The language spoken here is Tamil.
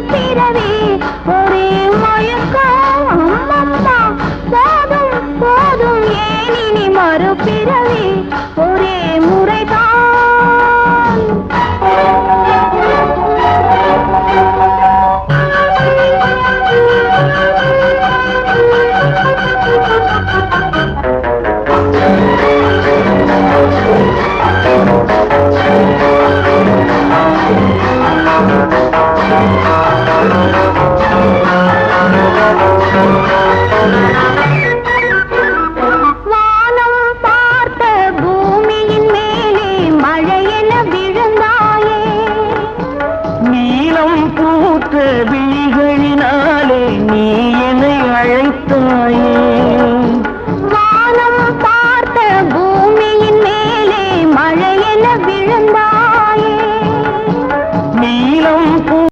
பிறவி ஒரே மயக்கம் அம்மம்மா போதும் போதும் ஏன் இனி மறுபிறவி ஒரே முறைதான் விழிகளினாலே நீ என்னை அழைத்தாயே